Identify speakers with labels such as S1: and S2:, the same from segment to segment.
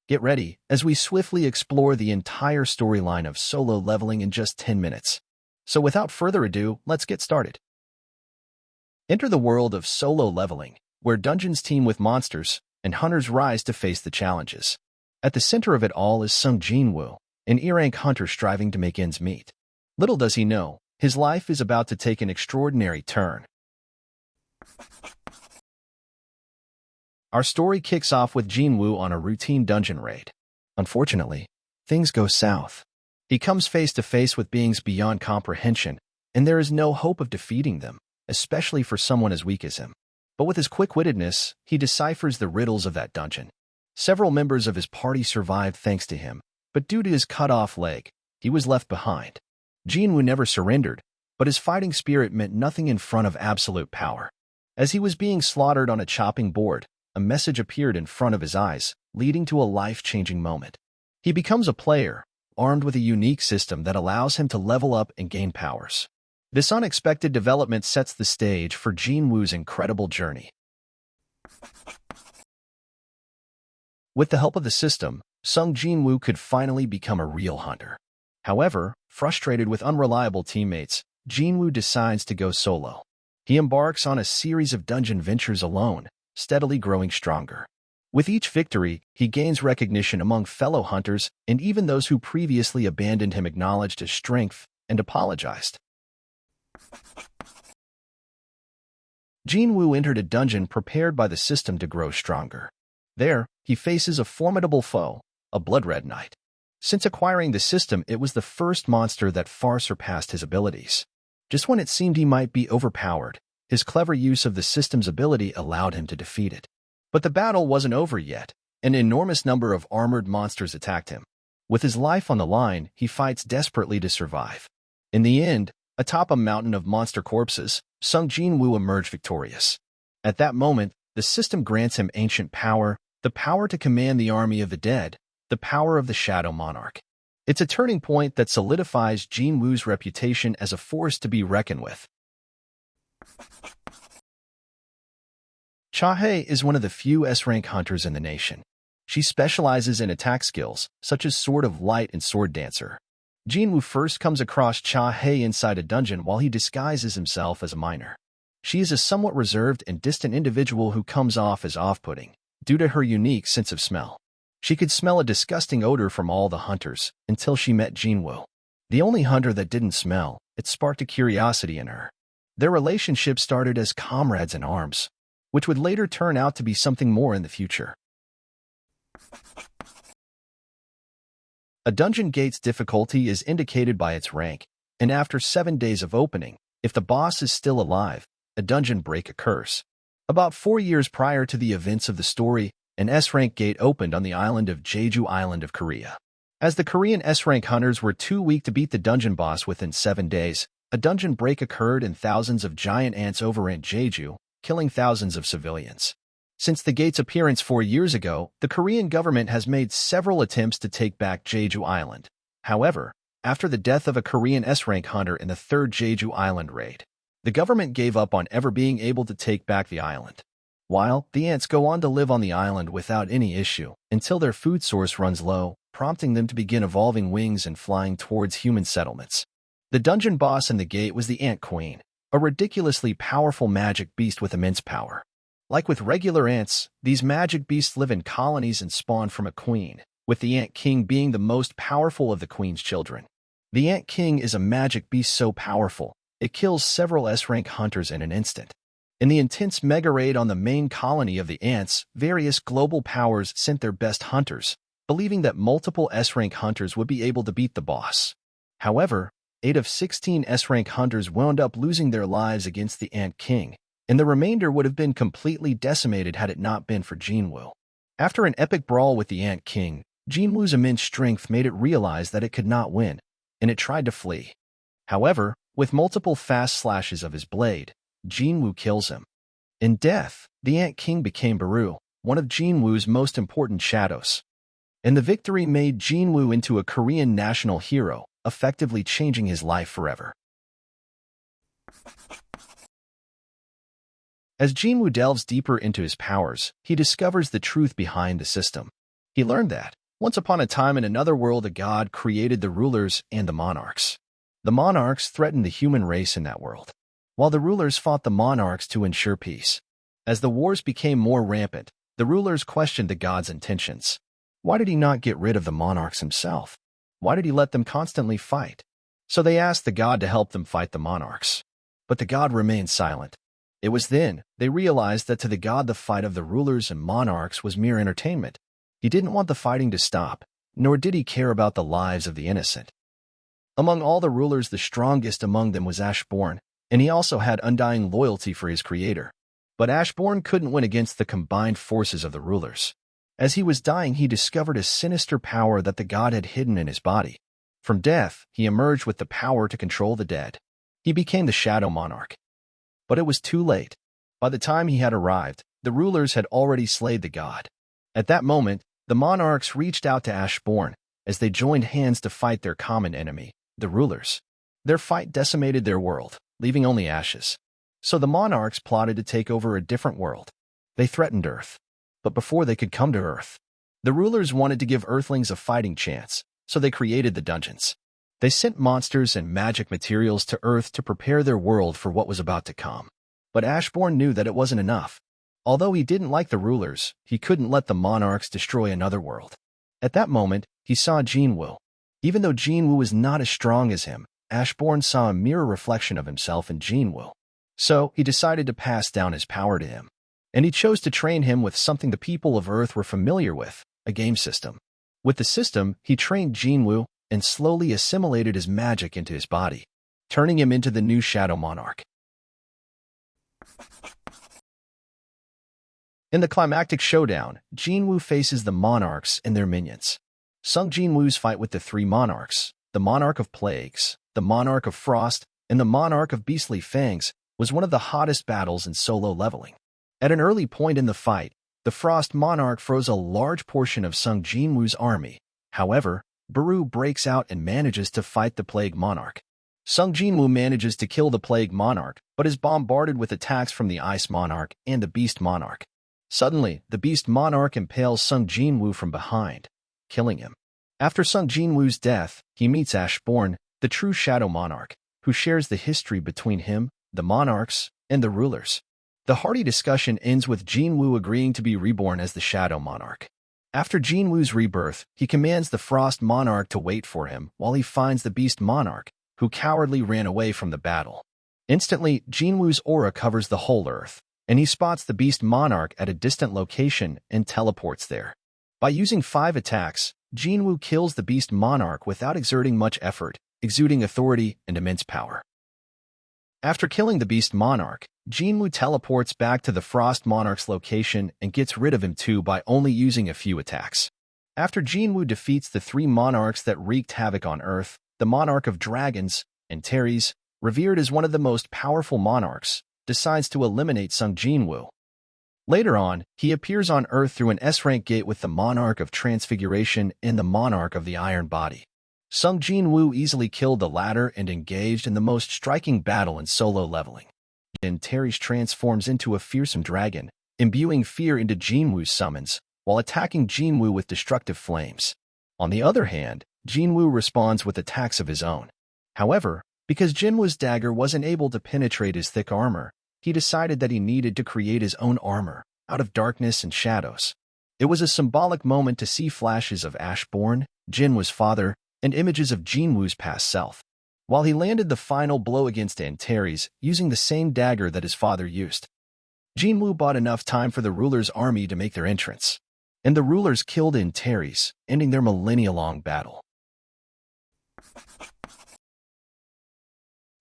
S1: Get ready as we swiftly explore the entire storyline of solo leveling in just 10 minutes. So without further ado, let's get started. Enter the world of solo leveling, where dungeons team with monsters and hunters rise to face the challenges. At the center of it all is Sung Jinwoo, an E-rank hunter striving to make ends meet. Little does he know, his life is about to take an extraordinary turn. Our story kicks off with Jinwoo on a routine dungeon raid. Unfortunately, things go south. He comes face to face with beings beyond comprehension, and there is no hope of defeating them, especially for someone as weak as him. But with his quick-wittedness, he deciphers the riddles of that dungeon. Several members of his party survived thanks to him, but due to his cut-off leg, he was left behind. Jinwoo never surrendered, but his fighting spirit meant nothing in front of absolute power. As he was being slaughtered on a chopping board, a message appeared in front of his eyes, leading to a life-changing moment. He becomes a player, armed with a unique system that allows him to level up and gain powers. This unexpected development sets the stage for Jinwoo's incredible journey. With the help of the system, Sung Jinwoo could finally become a real hunter. However, frustrated with unreliable teammates, Jinwoo decides to go solo. He embarks on a series of dungeon ventures alone, steadily growing stronger. With each victory, he gains recognition among fellow hunters, and even those who previously abandoned him acknowledged his strength and apologized. Jinwoo entered a dungeon prepared by the system to grow stronger. There, he faces a formidable foe, a blood-red knight. Since acquiring the system, it was the first monster that far surpassed his abilities. Just when it seemed he might be overpowered, his clever use of the system's ability allowed him to defeat it. But the battle wasn't over yet. An enormous number of armored monsters attacked him. With his life on the line, he fights desperately to survive. In the end, atop a mountain of monster corpses, Sung Jinwoo emerged victorious. At that moment, the system grants him ancient power, the power to command the army of the dead, the power of the Shadow Monarch. It's a turning point that solidifies Jinwoo's reputation as a force to be reckoned with. Cha-Hae is one of the few S-rank hunters in the nation. She specializes in attack skills, such as Sword of Light and Sword Dancer. Jinwoo first comes across Cha-Hae inside a dungeon while he disguises himself as a miner. She is a somewhat reserved and distant individual who comes off as off-putting, due to her unique sense of smell. She could smell a disgusting odor from all the hunters, until she met Jinwoo. The only hunter that didn't smell, it sparked a curiosity in her. Their relationship started as comrades in arms, which would later turn out to be something more in the future. A dungeon gate's difficulty is indicated by its rank, and after 7 days of opening, if the boss is still alive, a dungeon break occurs. About 4 years prior to the events of the story, an S-rank gate opened on the island of Jeju Island of Korea. As the Korean S-rank hunters were too weak to beat the dungeon boss within 7 days, a dungeon break occurred and thousands of giant ants overran Jeju, killing thousands of civilians. Since the gate's appearance 4 years ago, the Korean government has made several attempts to take back Jeju Island. However, after the death of a Korean S-rank hunter in the 3rd Jeju Island raid, the government gave up on ever being able to take back the island. While the ants go on to live on the island without any issue, until their food source runs low, prompting them to begin evolving wings and flying towards human settlements. The dungeon boss in the gate was the Ant Queen, a ridiculously powerful magic beast with immense power. Like with regular ants, these magic beasts live in colonies and spawn from a queen, with the Ant King being the most powerful of the queen's children. The Ant King is a magic beast so powerful, it kills several S-rank hunters in an instant. In the intense mega raid on the main colony of the ants, various global powers sent their best hunters, believing that multiple S-rank hunters would be able to beat the boss. However, 8 of 16 S-rank hunters wound up losing their lives against the Ant King, and the remainder would have been completely decimated had it not been for Jinwoo. After an epic brawl with the Ant King, Jinwoo's immense strength made it realize that it could not win, and it tried to flee. However, with multiple fast slashes of his blade, Jinwoo kills him. In death, the Ant King became Baru, one of Jinwoo's most important shadows. And the victory made Jinwoo into a Korean national hero, effectively changing his life forever. As Jinwoo delves deeper into his powers, he discovers the truth behind the system. He learned that, once upon a time in another world, a god created the rulers and the monarchs. The monarchs threatened the human race in that world, while the rulers fought the monarchs to ensure peace. As the wars became more rampant, the rulers questioned the god's intentions. Why did he not get rid of the monarchs himself? Why did he let them constantly fight? So they asked the god to help them fight the monarchs. But the god remained silent. It was then they realized that to the god the fight of the rulers and monarchs was mere entertainment. He didn't want the fighting to stop, nor did he care about the lives of the innocent. Among all the rulers, the strongest among them was Ashbourne, and he also had undying loyalty for his creator. But Ashbourne couldn't win against the combined forces of the rulers. As he was dying, he discovered a sinister power that the god had hidden in his body. From death, he emerged with the power to control the dead. He became the Shadow Monarch. But it was too late. By the time he had arrived, the rulers had already slayed the god. At that moment, the monarchs reached out to Ashbourne as they joined hands to fight their common enemy, the rulers. Their fight decimated their world, leaving only ashes. So the monarchs plotted to take over a different world. They threatened Earth. But before they could come to Earth, the rulers wanted to give Earthlings a fighting chance, so they created the dungeons. They sent monsters and magic materials to Earth to prepare their world for what was about to come. But Ashbourne knew that it wasn't enough. Although he didn't like the rulers, he couldn't let the monarchs destroy another world. At that moment, he saw Jinwoo. Even though Jinwoo was not as strong as him, Ashbourne saw a mirror reflection of himself in Jinwoo. So he decided to pass down his power to him. And he chose to train him with something the people of Earth were familiar with, a game system. With the system, he trained Jinwoo and slowly assimilated his magic into his body, turning him into the new Shadow Monarch. In the climactic showdown, Jinwoo faces the monarchs and their minions. Sung Jinwoo's fight with the three monarchs, the Monarch of Plagues, the Monarch of Frost, and the Monarch of Beastly Fangs, was one of the hottest battles in solo leveling. At an early point in the fight, the Frost Monarch froze a large portion of Sung Jinwoo's army. However, Baru breaks out and manages to fight the Plague Monarch. Sung Jinwoo manages to kill the Plague Monarch, but is bombarded with attacks from the Ice Monarch and the Beast Monarch. Suddenly, the Beast Monarch impales Sung Jinwoo from behind, killing him. After Sung Jinwoo's death, he meets Ashbourne, the true Shadow Monarch, who shares the history between him, the monarchs, and the rulers. The hearty discussion ends with Jinwoo agreeing to be reborn as the Shadow Monarch. After Jinwoo's rebirth, he commands the Frost Monarch to wait for him while he finds the Beast Monarch, who cowardly ran away from the battle. Instantly, Jinwoo's aura covers the whole Earth, and he spots the Beast Monarch at a distant location and teleports there. By using 5 attacks, Jinwoo kills the Beast Monarch without exerting much effort, exuding authority and immense power. After killing the Beast Monarch, Jinwoo teleports back to the Frost Monarch's location and gets rid of him too by only using a few attacks. After Jinwoo defeats the 3 monarchs that wreaked havoc on Earth, the Monarch of Dragons, Antares, revered as one of the most powerful monarchs, decides to eliminate Sung Jinwoo. Later on, he appears on Earth through an S-rank gate with the Monarch of Transfiguration and the Monarch of the Iron Body. Sung Jinwoo easily killed the latter and engaged in the most striking battle in solo leveling. Antares transforms into a fearsome dragon, imbuing fear into Jinwoo's summons, while attacking Jinwoo with destructive flames. On the other hand, Jinwoo responds with attacks of his own. However, because Jinwoo's dagger wasn't able to penetrate his thick armor, he decided that he needed to create his own armor, out of darkness and shadows. It was a symbolic moment to see flashes of Ashbourne, Jinwoo's father, and images of Jinwoo's past self. While he landed the final blow against Antares, using the same dagger that his father used. Jinwoo bought enough time for the ruler's army to make their entrance, and the rulers killed Antares, ending their millennia-long battle.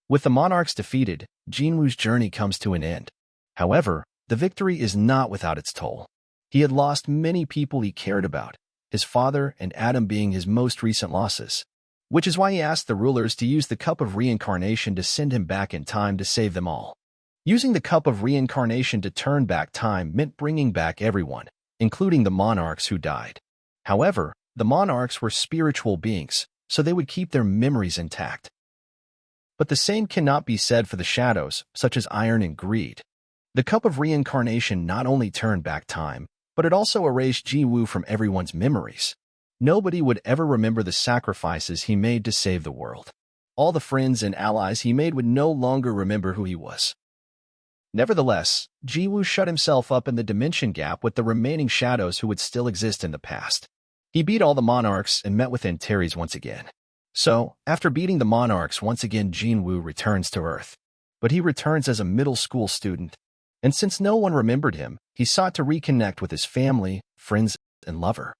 S1: With the monarchs defeated, Jinwoo's journey comes to an end. However, the victory is not without its toll. He had lost many people he cared about, his father and Adam being his most recent losses, which is why he asked the rulers to use the Cup of Reincarnation to send him back in time to save them all. Using the Cup of Reincarnation to turn back time meant bringing back everyone, including the monarchs who died. However, the monarchs were spiritual beings, so they would keep their memories intact. But the same cannot be said for the shadows, such as iron and greed. The Cup of Reincarnation not only turned back time, but it also erased Jeju from everyone's memories. Nobody would ever remember the sacrifices he made to save the world. All the friends and allies he made would no longer remember who he was. Nevertheless, Jeju shut himself up in the dimension gap with the remaining shadows who would still exist in the past. He beat all the Monarchs and met with Antares once again. So, after beating the Monarchs once again, Jeju returns to Earth. But he returns as a middle school student, and since no one remembered him, he sought to reconnect with his family, friends, and lover.